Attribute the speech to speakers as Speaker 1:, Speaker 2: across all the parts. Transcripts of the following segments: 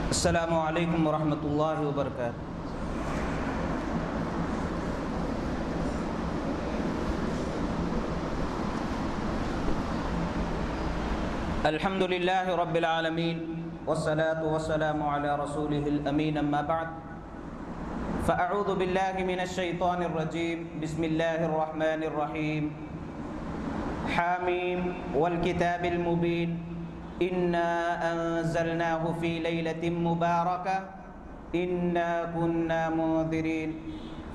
Speaker 1: السلام علیکم ورحمۃ اللہ وبرکاتہ۔ الحمد للہ رب العالمین والصلاة والسلام علی رسولہ الامین، اما بعد فاعوذ باللہ من الشیطان الرجیم، بسم اللہ الرحمن الرحیم۔ حامیم والکتاب المبین، انا انزلناہ فی لیلۃ مبارکہ انا کنا منذرین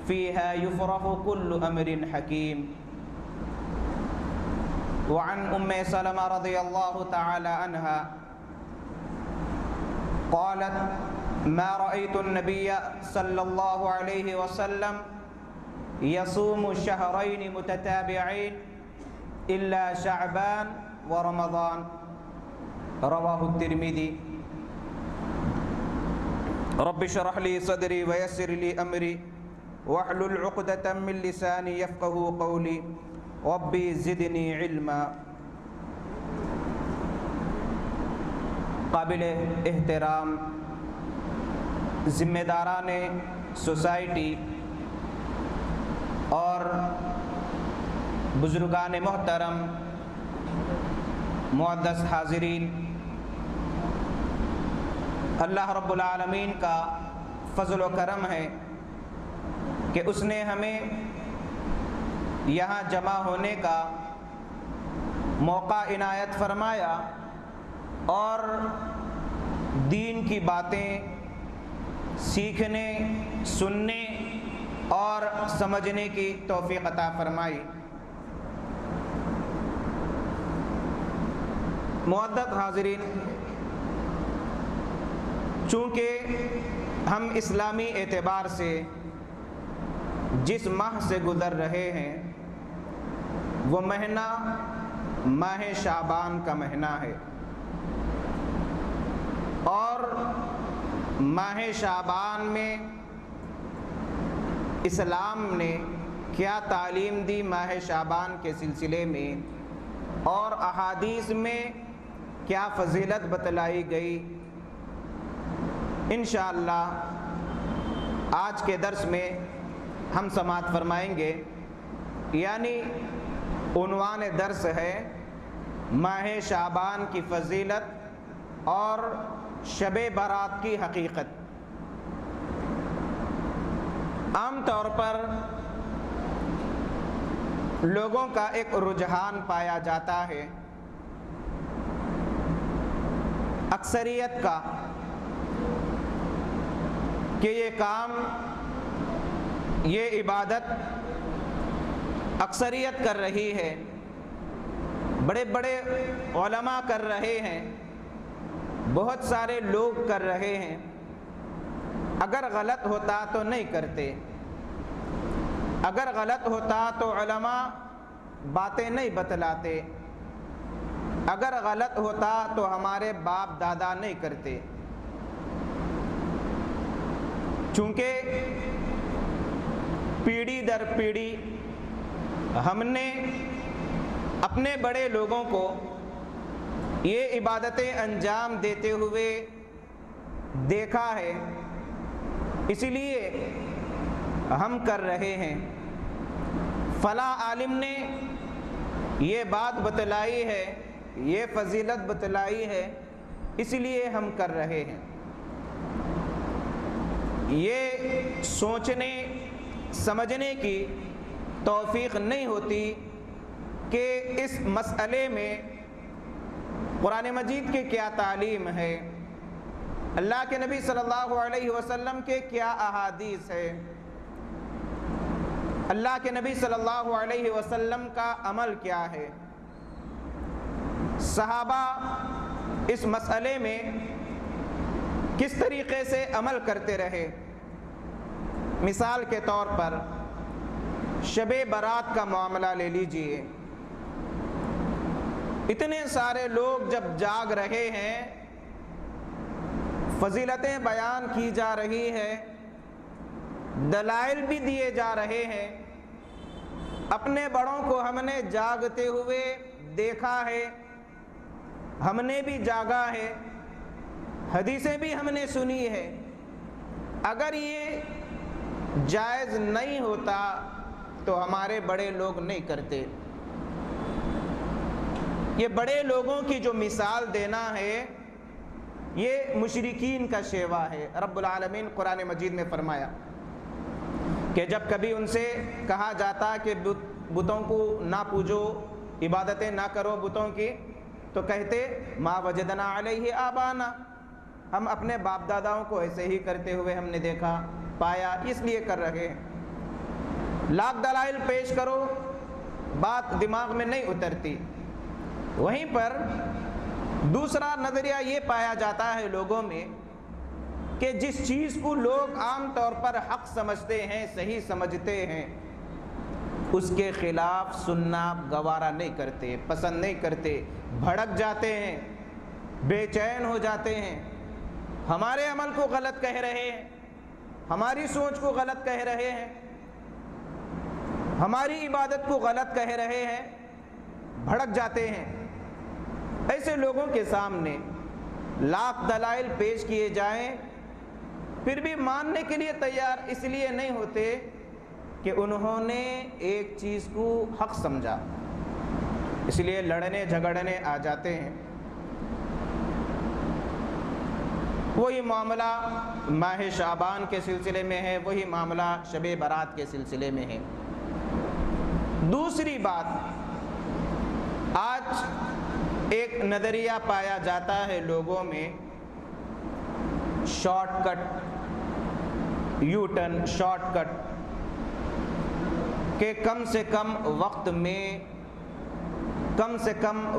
Speaker 1: فیہا یفرق کل امر حکیم۔ وعن ام سلمہ رضی اللہ تعالی عنہا قالت ما رأيت النبي صلی اللہ علیہ وسلم يصوم شهرين متتابعين إلا شعبان ورمضان، رواہ الترمذی۔ رب اشرح لي صدری ويسر لي امری واحلل عقدة من لسانی یفقهوا قولی ربی زدنی علما۔ قابل احترام ذمہ داران سوسائٹی اور بزرگان محترم، معزز حاضرین، اللہ رب العالمین کا فضل و کرم ہے کہ اس نے ہمیں یہاں جمع ہونے کا موقع عنایت فرمایا اور دین کی باتیں سیکھنے، سننے اور سمجھنے کی توفیق عطا فرمائی۔ معزز حاضرین، چونکہ ہم اسلامی اعتبار سے جس ماہ سے گزر رہے ہیں وہ مہینہ ماہ شعبان کا مہینہ ہے، اور ماہ شعبان میں اسلام نے کیا تعلیم دی ماہ شعبان کے سلسلے میں، اور احادیث میں کیا فضیلت بتلائی گئی، انشاءاللہ آج کے درس میں ہم سماعت فرمائیں گے۔ یعنی عنوان درس ہے ماہ شعبان کی فضیلت اور شب برات کی حقیقت۔ عام طور پر لوگوں کا ایک رجحان پایا جاتا ہے، اکثریت کا، کہ یہ کام، یہ عبادت اکثریت کر رہی ہے، بڑے بڑے علماء کر رہے ہیں، بہت سارے لوگ کر رہے ہیں، اگر غلط ہوتا تو نہیں کرتے، اگر غلط ہوتا تو علماء باتیں نہیں بتلاتے، اگر غلط ہوتا تو ہمارے باپ دادا نہیں کرتے۔ چونکہ پیڑھی در پیڑھی ہم نے اپنے بڑے لوگوں کو یہ عبادتیں انجام دیتے ہوئے دیکھا ہے، اسی لیے ہم کر رہے ہیں۔ فلاں عالم نے یہ بات بتلائی ہے، یہ فضیلت بتلائی ہے، اس لیے ہم کر رہے ہیں۔ یہ سوچنے سمجھنے کی توفیق نہیں ہوتی کہ اس مسئلے میں قرآن مجید کی کیا تعلیم ہے، اللہ کے نبی صلی اللہ علیہ وسلم کے کیا احادیث ہے، اللہ کے نبی صلی اللہ علیہ وسلم کا عمل کیا ہے، صحابہ اس مسئلے میں کس طریقے سے عمل کرتے رہے۔ مثال کے طور پر شب برات کا معاملہ لے لیجئے، اتنے سارے لوگ جب جاگ رہے ہیں، فضیلتیں بیان کی جا رہی ہیں، دلائل بھی دیے جا رہے ہیں، اپنے بڑوں کو ہم نے جاگتے ہوئے دیکھا ہے، ہم نے بھی جاگا ہے، حدیثیں بھی ہم نے سنی ہے، اگر یہ جائز نہیں ہوتا تو ہمارے بڑے لوگ نہیں کرتے۔ یہ بڑے لوگوں کی جو مثال دینا ہے یہ مشرکین کا شیوا ہے۔ رب العالمین قرآن مجید میں فرمایا کہ جب کبھی ان سے کہا جاتا کہ بتوں کو نہ پوجو، عبادتیں نہ کرو بتوں کی، تو کہتے ما وجدنا علیہ آبانا، ہم اپنے باپ داداؤں کو ایسے ہی کرتے ہوئے ہم نے دیکھا پایا، اس لیے کر رہے ہیں۔ لاکھ دلائل پیش کرو، بات دماغ میں نہیں اترتی۔ وہیں پر دوسرا نظریہ یہ پایا جاتا ہے لوگوں میں کہ جس چیز کو لوگ عام طور پر حق سمجھتے ہیں، صحیح سمجھتے ہیں، اس کے خلاف سننا گوارا نہیں کرتے، پسند نہیں کرتے، بھڑک جاتے ہیں، بے چین ہو جاتے ہیں، ہمارے عمل کو غلط کہہ رہے ہیں، ہماری سوچ کو غلط کہہ رہے ہیں، ہماری عبادت کو غلط کہہ رہے ہیں، بھڑک جاتے ہیں۔ ایسے لوگوں کے سامنے لاکھ دلائل پیش کیے جائیں پھر بھی ماننے کے لیے تیار اس لیے نہیں ہوتے کہ انہوں نے ایک چیز کو حق سمجھا، اس لیے لڑنے جھگڑنے آ جاتے ہیں۔ وہی معاملہ ماہ شعبان کے سلسلے میں ہے، وہی معاملہ شب برات کے سلسلے میں ہے۔ دوسری بات، آج ایک نظریہ پایا جاتا ہے لوگوں میں، shortcut, U turn, shortcut, کہ کم سے کم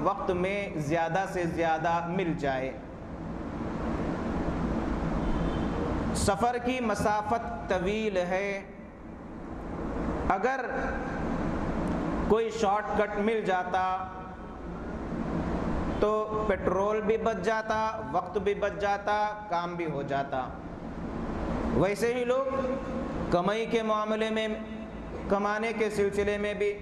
Speaker 1: وقت میں زیادہ سے زیادہ مل جائے۔ سفر کی مسافت طویل ہے، اگر کوئی شارٹ کٹ مل جاتا تو پیٹرول بھی بچ جاتا، وقت بھی بچ جاتا، کام بھی ہو جاتا۔ ویسے ہی لوگ کمائی کے معاملے میں، کمانے کے سلسلے میں بھی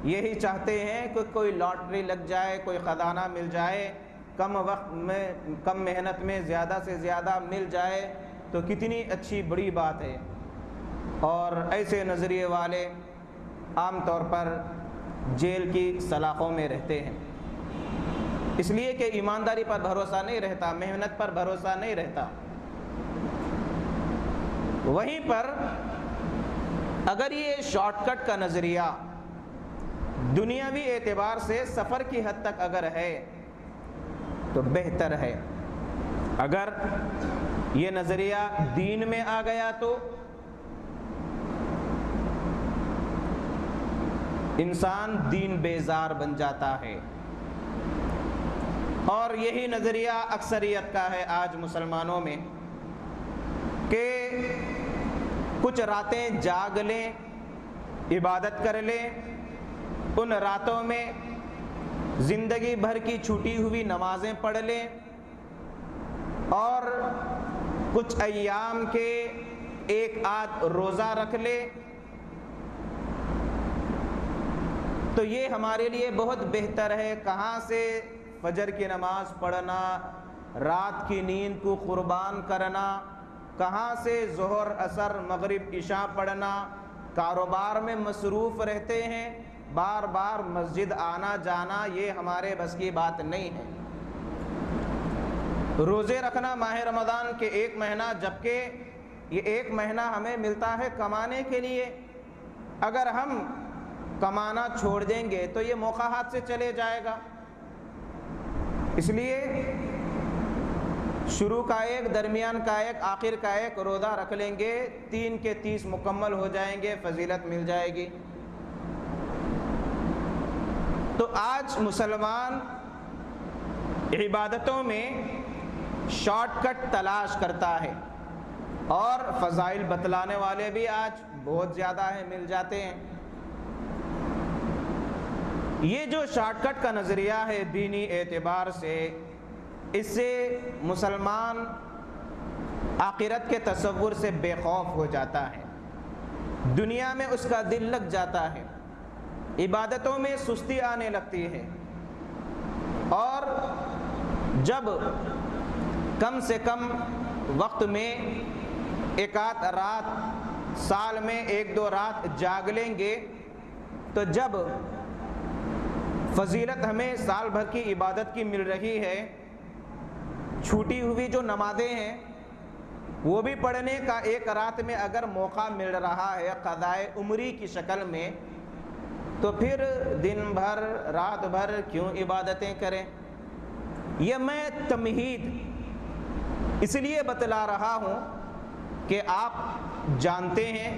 Speaker 1: یہی چاہتے ہیں کہ کوئی لاٹری لگ جائے، کوئی خزانہ مل جائے، کم وقت میں، کم محنت میں زیادہ سے زیادہ مل جائے تو کتنی اچھی بڑی بات ہے۔ اور ایسے نظریے والے عام طور پر جیل کی سلاخوں میں رہتے ہیں، اس لیے کہ ایمانداری پر بھروسہ نہیں رہتا، محنت پر بھروسہ نہیں رہتا۔ وہیں پر اگر یہ شارٹ کٹ کا نظریہ دنیاوی اعتبار سے سفر کی حد تک اگر ہے تو بہتر ہے، اگر یہ نظریہ دین میں آ گیا تو انسان دین بیزار بن جاتا ہے۔ اور یہی نظریہ اکثریت کا ہے آج مسلمانوں میں کہ کچھ راتیں جاگ لیں، عبادت کر لیں، ان راتوں میں زندگی بھر کی چھوٹی ہوئی نمازیں پڑھ لیں اور کچھ ایام کے ایک آدھ روزہ رکھ لیں، تو یہ ہمارے لیے بہت بہتر ہے۔ کہاں سے فجر کی نماز پڑھنا، رات کی نیند کو قربان کرنا، کہاں سے ظہر، عصر، مغرب، عشاء پڑھنا، کاروبار میں مصروف رہتے ہیں، بار بار مسجد آنا جانا، یہ ہمارے بس کی بات نہیں ہے۔ روزے رکھنا ماہ رمضان کے ایک مہینہ، جبکہ یہ ایک مہینہ ہمیں ملتا ہے کمانے کے لیے، اگر ہم کمانا چھوڑ دیں گے تو یہ موقع ہاتھ سے چلے جائے گا۔ اس لیے شروع کا ایک، درمیان کا ایک، آخر کا ایک روزہ رکھ لیں گے، 3 کے 30 مکمل ہو جائیں گے، فضیلت مل جائے گی۔ تو آج مسلمان عبادتوں میں شارٹ کٹ تلاش کرتا ہے، اور فضائل بتلانے والے بھی آج بہت زیادہ ہیں، مل جاتے ہیں۔ یہ جو شارٹ کٹ کا نظریہ ہے دینی اعتبار سے، اس سے مسلمان آخرت کے تصور سے بے خوف ہو جاتا ہے، دنیا میں اس کا دل لگ جاتا ہے، عبادتوں میں سستی آنے لگتی ہے، اور جب کم سے کم وقت میں ایک آدھ رات، سال میں ایک دو رات جاگ لیں گے تو جب فضیلت ہمیں سال بھر کی عبادت کی مل رہی ہے، چھوٹی ہوئی جو نمازیں ہیں وہ بھی پڑھنے کا ایک رات میں اگر موقع مل رہا ہے قضائے عمری کی شکل میں، تو پھر دن بھر رات بھر کیوں عبادتیں کریں؟ یہ میں تمہید اس لیے بتلا رہا ہوں کہ آپ جانتے ہیں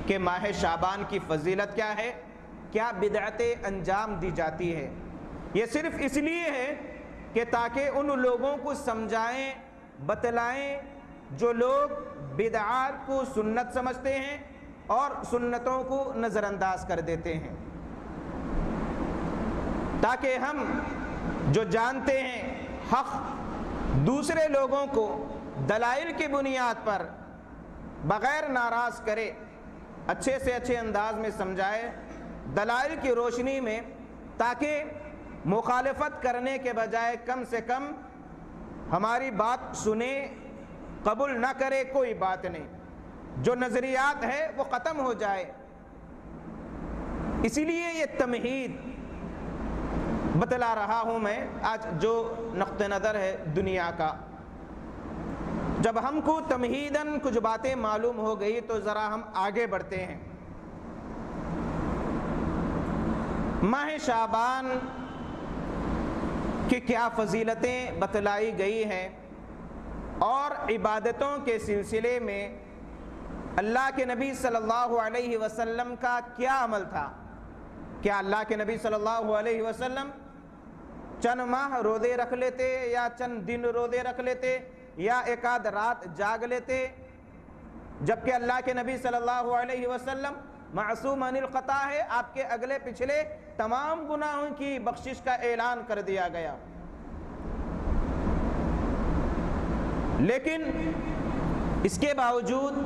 Speaker 1: کہ ماہ شعبان کی فضیلت کیا ہے، کیا بدعتیں انجام دی جاتی ہے۔ یہ صرف اس لیے ہے کہ تاکہ ان لوگوں کو سمجھائیں، بتلائیں جو لوگ بدعات کو سنت سمجھتے ہیں اور سنتوں کو نظر انداز کر دیتے ہیں، تاکہ ہم جو جانتے ہیں حق دوسرے لوگوں کو دلائل کی بنیاد پر بغیر ناراض کرے، اچھے سے اچھے انداز میں سمجھائے دلائل کی روشنی میں، تاکہ مخالفت کرنے کے بجائے کم سے کم ہماری بات سنے، قبول نہ کرے کوئی بات نہیں، جو نظریات ہے وہ ختم ہو جائے۔ اسی لیے یہ تمہید بتلا رہا ہوں میں آج جو نقطہ نظر ہے دنیا کا۔ جب ہم کو تمہیداً کچھ باتیں معلوم ہو گئی تو ذرا ہم آگے بڑھتے ہیں۔ ماہ شعبان کی کیا فضیلتیں بتلائی گئی ہیں اور عبادتوں کے سلسلے میں اللہ کے نبی صلی اللہ علیہ وسلم کا کیا عمل تھا؟ کیا اللہ کے نبی صلی اللہ علیہ وسلم چند ماہ روزے رکھ لیتے یا چند دن روزے رکھ لیتے یا ایک آدھ رات جاگ لیتے؟ جبکہ اللہ کے نبی صلی اللہ علیہ وسلم معصوم عن الخطا ہے، آپ کے اگلے پچھلے تمام گناہوں کی بخشش کا اعلان کر دیا گیا، لیکن اس کے باوجود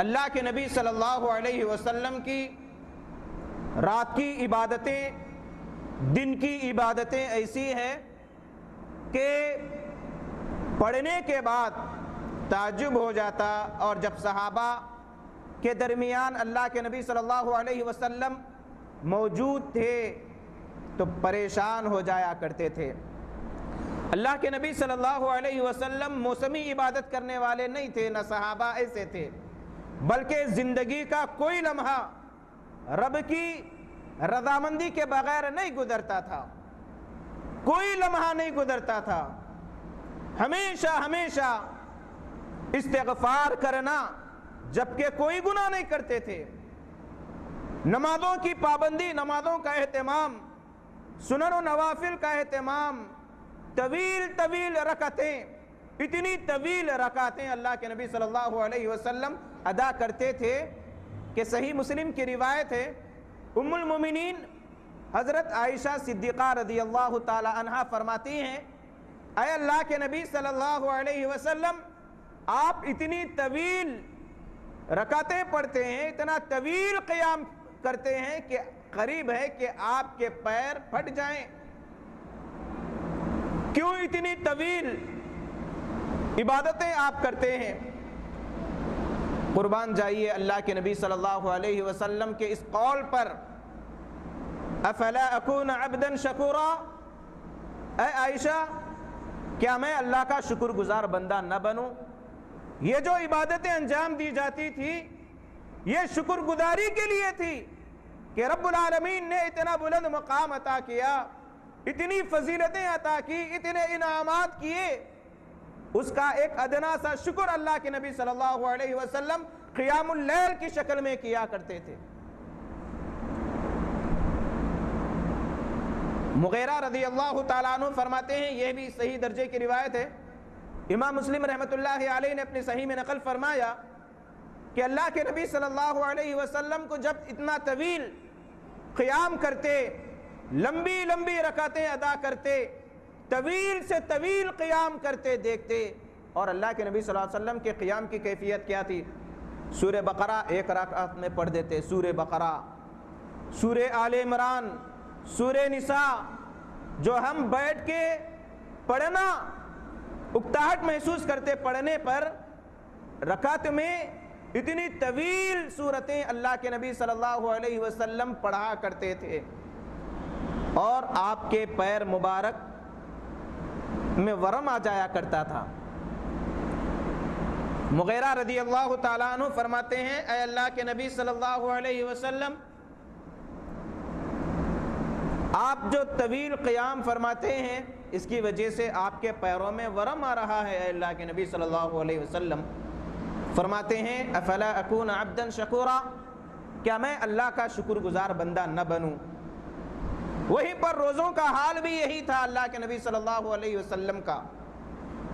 Speaker 1: اللہ کے نبی صلی اللہ علیہ وسلم کی رات کی عبادتیں، دن کی عبادتیں ایسی ہیں کہ پڑھنے کے بعد تعجب ہو جاتا، اور جب صحابہ کے درمیان اللہ کے نبی صلی اللہ علیہ وسلم موجود تھے تو پریشان ہو جایا کرتے تھے۔ اللہ کے نبی صلی اللہ علیہ وسلم موسمی عبادت کرنے والے نہیں تھے، نہ صحابہ ایسے تھے، بلکہ زندگی کا کوئی لمحہ رب کی رضامندی کے بغیر نہیں گزرتا تھا، کوئی لمحہ نہیں گزرتا تھا، ہمیشہ ہمیشہ استغفار کرنا، جبکہ کوئی گناہ نہیں کرتے تھے۔ نمازوں کی پابندی، نمازوں کا اہتمام، سنن و نوافل کا اہتمام، طویل طویل رکعتیں، اتنی طویل رکعتیں اللہ کے نبی صلی اللہ علیہ وسلم ادا کرتے تھے کہ صحیح مسلم کی روایت ہے، ام المومنین حضرت عائشہ صدیقہ رضی اللہ تعالی عنہا فرماتی ہیں، اے اللہ کے نبی صلی اللہ علیہ وسلم، آپ اتنی طویل رکعتیں پڑھتے ہیں، اتنا طویل قیام کرتے ہیں کہ قریب ہے کہ آپ کے پیر پھٹ جائیں۔ کیوں اتنی طویل عبادتیں آپ کرتے ہیں؟ قربان جائیے اللہ کے نبی صلی اللہ علیہ وسلم کے اس قول پر، افلا اکون عبدا شکورا، اے عائشہ کیا میں اللہ کا شکر گزار بندہ نہ بنوں؟ یہ جو عبادتیں انجام دی جاتی تھی یہ شکر گزاری کے لیے تھی کہ رب العالمین نے اتنا بلند مقام عطا کیا، اتنی فضیلتیں عطا کی، اتنے انعامات کیے، اس کا ایک ادنا سا شکر اللہ کے نبی صلی اللہ علیہ وسلم قیام اللیل کی شکل میں کیا کرتے تھے۔ مغیرہ رضی اللہ تعالیٰ عنہ فرماتے ہیں، یہ بھی صحیح درجے کی روایت ہے، امام مسلم رحمۃ اللہ علیہ نے اپنی صحیح میں نقل فرمایا کہ اللہ کے نبی صلی اللہ علیہ وسلم کو جب اتنا طویل قیام کرتے، لمبی لمبی رکعتیں ادا کرتے، طویل سے طویل قیام کرتے دیکھتے، اور اللہ کے نبی صلی اللہ علیہ وسلم کے قیام کی کیفیت کیا تھی؟ سورہ بقرہ ایک رکعت میں پڑھ دیتے، سورہ بقرہ، سورہ آل عمران، سورہ نساء، جو ہم بیٹھ کے پڑھنا اکتاہٹ محسوس کرتے پڑھنے پر رکعت میں اتنی طویل صورتیں اللہ کے نبی صلی اللہ علیہ وسلم پڑھا کرتے تھے، اور آپ کے پیر مبارک میں ورم آ جایا کرتا تھا۔ مغیرہ رضی اللہ تعالیٰ عنہ فرماتے ہیں، اے اللہ کے نبی صلی اللہ علیہ وسلم، آپ جو طویل قیام فرماتے ہیں اس کی وجہ سے آپ کے پیروں میں ورم آ رہا ہے۔ اے اللہ کے نبی صلی اللہ علیہ وسلم فرماتے ہیں، افلا اکون عبدا شکورا، کیا میں اللہ کا شکر گزار بندہ نہ بنوں؟ وہیں پر روزوں کا حال بھی یہی تھا اللہ کے نبی صلی اللہ علیہ وسلم کا،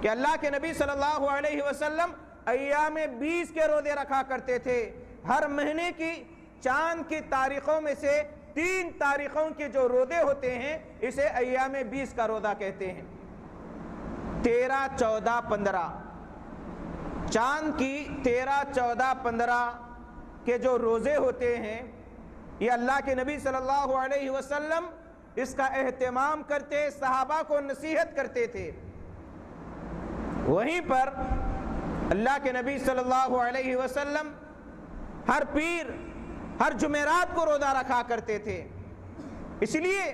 Speaker 1: کہ اللہ کے نبی صلی اللہ علیہ وسلم ایام 20 کے روزے رکھا کرتے تھے۔ ہر مہینے کی چاند کی تاریخوں میں سے 3 تاریخوں کے جو روزے ہوتے ہیں اسے ایام 20 کا روزہ کہتے ہیں۔ 13، 14، 15 چاند کی 13، 14، 15 کے جو روزے ہوتے ہیں، یہ اللہ کے نبی صلی اللہ علیہ وسلم اس کا اہتمام کرتے، صحابہ کو نصیحت کرتے تھے۔ وہیں پر اللہ کے نبی صلی اللہ علیہ وسلم ہر پیر، ہر جمعرات کو روزہ رکھا کرتے تھے، اس لیے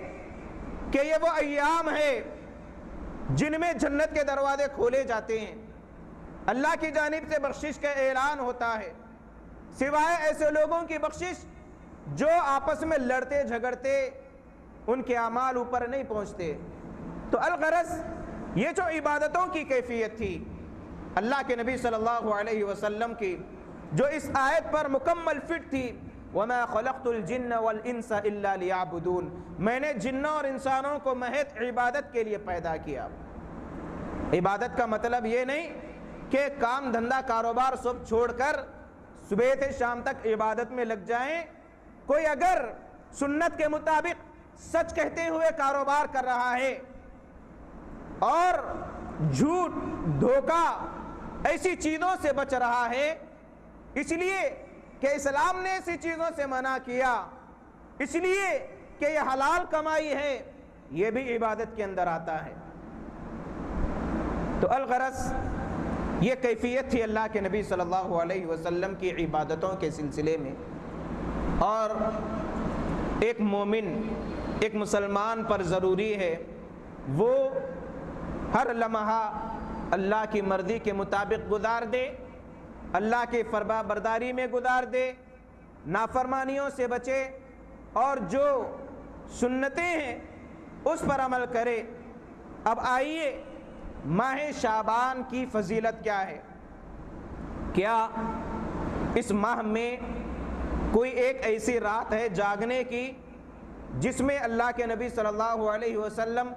Speaker 1: کہ یہ وہ ایام ہے جن میں جنت کے دروازے کھولے جاتے ہیں، اللہ کی جانب سے بخشش کا اعلان ہوتا ہے، سوائے ایسے لوگوں کی بخشش جو آپس میں لڑتے جھگڑتے، ان کے اعمال اوپر نہیں پہنچتے۔ تو الغرض یہ جو عبادتوں کی کیفیت تھی اللہ کے نبی صلی اللہ علیہ وسلم کی، جو اس آیت پر مکمل فٹ تھی، وَمَا خَلَقْتُ الْجِنَّ وَالْإِنسَ إِلَّا لِيَعْبُدُونَ، میں نے جنوں اور انسانوں کو محض عبادت کے لیے پیدا کیا۔ عبادت کا مطلب یہ نہیں کہ کام دھندہ کاروبار سب چھوڑ کر صبح سے شام تک عبادت میں لگ جائیں۔ کوئی اگر سنت کے مطابق سچ کہتے ہوئے کاروبار کر رہا ہے اور جھوٹ، دھوکہ ایسی چیزوں سے بچ رہا ہے، اس لیے کہ اسلام نے ایسی چیزوں سے منع کیا، اس لیے کہ یہ حلال کمائی ہے، یہ بھی عبادت کے اندر آتا ہے۔ تو الغرض یہ کیفیت تھی اللہ کے نبی صلی اللہ علیہ وسلم کی عبادتوں کے سلسلے میں، اور ایک مومن، ایک مسلمان پر ضروری ہے وہ ہر لمحہ اللہ کی مرضی کے مطابق گزار دے، اللہ کی فرما برداری میں گزار دے، نافرمانیوں سے بچے، اور جو سنتیں ہیں اس پر عمل کرے۔ اب آئیے ماہ شعبان کی فضیلت کیا ہے؟ کیا اس ماہ میں کوئی ایک ایسی رات ہے جاگنے کی جس میں اللہ کے نبی صلی اللہ علیہ وسلم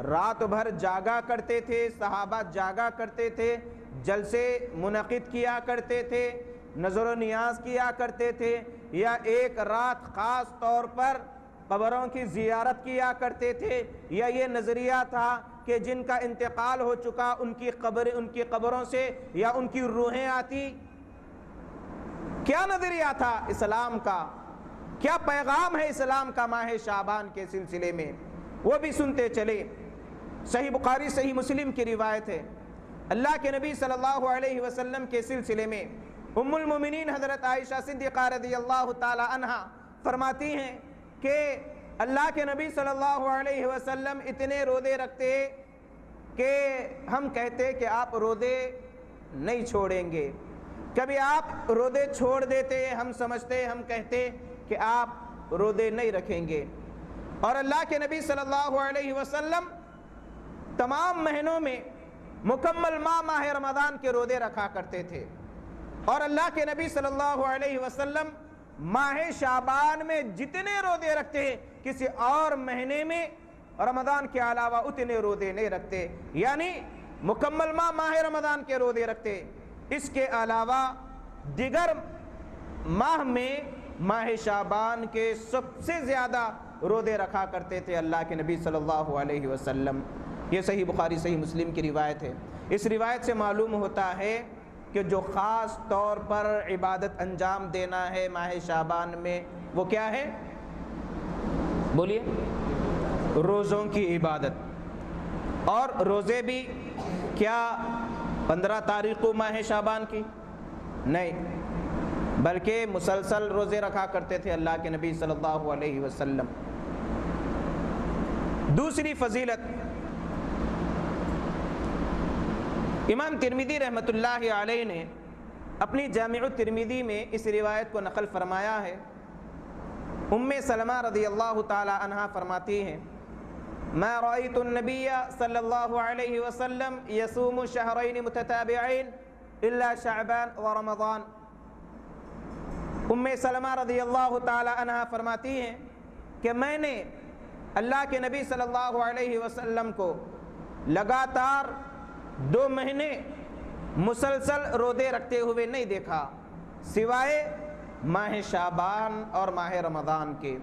Speaker 1: رات بھر جاگا کرتے تھے، صحابہ جاگا کرتے تھے، جلسے منعقد کیا کرتے تھے، نظر و نیاز کیا کرتے تھے، یا ایک رات خاص طور پر قبروں کی زیارت کیا کرتے تھے، یا یہ نظریہ تھا کہ جن کا انتقال ہو چکا ان کی قبروں سے یا ان کی روحیں آتی؟ کیا نظریہ تھا اسلام کا؟ کیا پیغام ہے اسلام کا ماہ شعبان کے سلسلے میں؟ وہ بھی سنتے چلے۔ صحیح بخاری صحیح مسلم کی روایت ہے، اللہ کے نبی صلی اللہ علیہ وسلم کے سلسلے میں ام المومنین حضرت عائشہ صدیقہ رضی اللہ تعالی عنہا فرماتی ہیں کہ اللہ کے نبی صلی اللہ علیہ وسلم اتنے روزے رکھتے کہ ہم کہتے کہ آپ روزے نہیں چھوڑیں گے، کبھی آپ روزے چھوڑ دیتے، ہم سمجھتے، ہم کہتے کہ آپ روزے نہیں رکھیں گے۔ اور اللہ کے نبی صلی اللہ علیہ وسلم تمام مہینوں میں مکمل ماہ رمضان کے روزے رکھا کرتے تھے، اور اللہ کے نبی صلی اللہ علیہ وسلم ماہ شعبان میں جتنے روزے رکھتے ہیں کسی اور مہینے میں رمضان کے علاوہ اتنے روزے نہیں رکھتے، یعنی مکمل ماہ رمضان کے روزے رکھتے۔ اس کے علاوہ دیگر ماہ میں ماہ شعبان کے سب سے زیادہ روزے رکھا کرتے تھے اللہ کے نبی صلی اللہ علیہ وسلم۔ یہ صحیح بخاری صحیح مسلم کی روایت ہے۔ اس روایت سے معلوم ہوتا ہے کہ جو خاص طور پر عبادت انجام دینا ہے ماہ شعبان میں وہ کیا ہے؟ بولیے، روزوں کی عبادت۔ اور روزے بھی کیا 15 تاریخ کو ماہ شعبان کی؟ نہیں، بلکہ مسلسل روزے رکھا کرتے تھے اللہ کے نبی صلی اللہ علیہ وسلم۔ دوسری فضیلت، امام ترمذی رحمۃ اللہ علیہ نے اپنی جامع الترمذی میں اس روایت کو نقل فرمایا ہے۔ ام سلمہ رضی اللہ تعالی عنہا فرماتی ہیں، ما رأيت النبي صلی اللہ علیہ وسلم يصوم شهرين متتابعين الا شعبان ورمضان۔ ام سلمہ رضی اللہ تعالی عنہا فرماتی ہیں کہ میں نے اللہ کے نبی صلی اللہ علیہ وسلم کو لگاتار 2 مہینے مسلسل روزے رکھتے ہوئے نہیں دیکھا، سوائے ماہ شعبان اور ماہ رمضان کے۔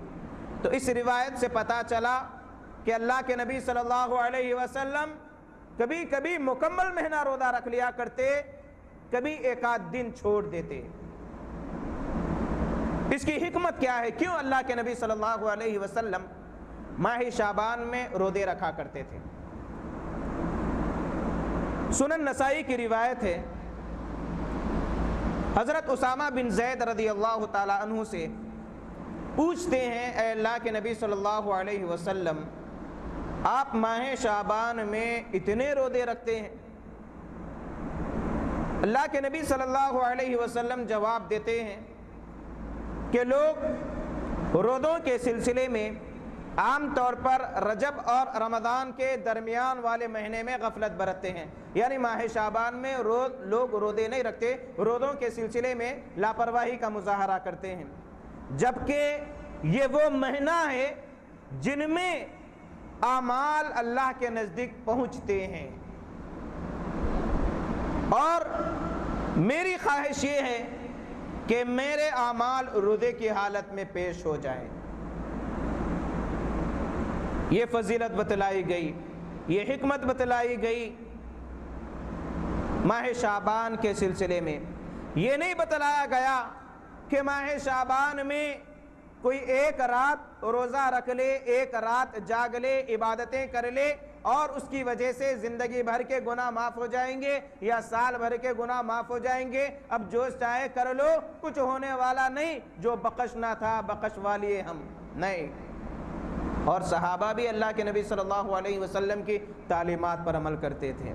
Speaker 1: تو اس روایت سے پتہ چلا کہ اللہ کے نبی صلی اللہ علیہ وسلم کبھی کبھی مکمل مہینہ روزہ رکھ لیا کرتے، کبھی ایک آدھ دن چھوڑ دیتے۔ اس کی حکمت کیا ہے؟ کیوں اللہ کے نبی صلی اللہ علیہ وسلم ماہ شعبان میں روزے رکھا کرتے تھے؟ سنن نسائی کی روایت ہے، حضرت اسامہ بن زید رضی اللہ تعالی عنہ سے پوچھتے ہیں، اے اللہ کے نبی صلی اللہ علیہ وسلم، آپ ماہ شعبان میں اتنے روزے رکھتے ہیں؟ اللہ کے نبی صلی اللہ علیہ وسلم جواب دیتے ہیں کہ لوگ روزوں کے سلسلے میں عام طور پر رجب اور رمضان کے درمیان والے مہینے میں غفلت برتتے ہیں، یعنی ماہ شعبان میں لوگ روزے نہیں رکھتے، روزوں کے سلسلے میں لاپرواہی کا مظاہرہ کرتے ہیں، جبکہ یہ وہ مہینہ ہے جن میں اعمال اللہ کے نزدیک پہنچتے ہیں۔ اور میری خواہش یہ ہے کہ میرے اعمال روزے کی حالت میں پیش ہو جائیں۔ یہ فضیلت بتلائی گئی، یہ حکمت بتلائی گئی ماہ شعبان کے سلسلے میں۔ یہ نہیں بتلایا گیا کہ ماہ شعبان میں کوئی ایک رات روزہ رکھ لے، ایک رات جاگ لے، عبادتیں کر لے اور اس کی وجہ سے زندگی بھر کے گناہ معاف ہو جائیں گے یا سال بھر کے گناہ معاف ہو جائیں گے، اب جو چاہے کر لو، کچھ ہونے والا نہیں، جو بخشنا تھا بخش والیے ہم، نہیں۔ اور صحابہ بھی اللہ کے نبی صلی اللہ علیہ وسلم کی تعلیمات پر عمل کرتے تھے۔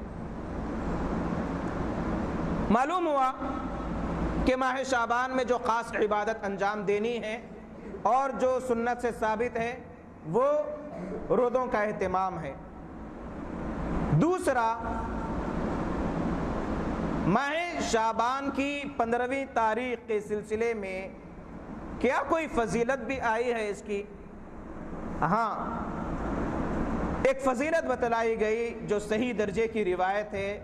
Speaker 1: معلوم ہوا کہ ماہ شعبان میں جو خاص عبادت انجام دینی ہے اور جو سنت سے ثابت ہے وہ روزوں کا اہتمام ہے۔ دوسرا، ماہ شعبان کی 15ویں تاریخ کے سلسلے میں کیا کوئی فضیلت بھی آئی ہے اس کی؟ ہاں، ایک فضیلت بتلائی گئی جو صحیح درجے کی روایت ہے۔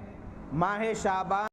Speaker 1: ماہ شعبان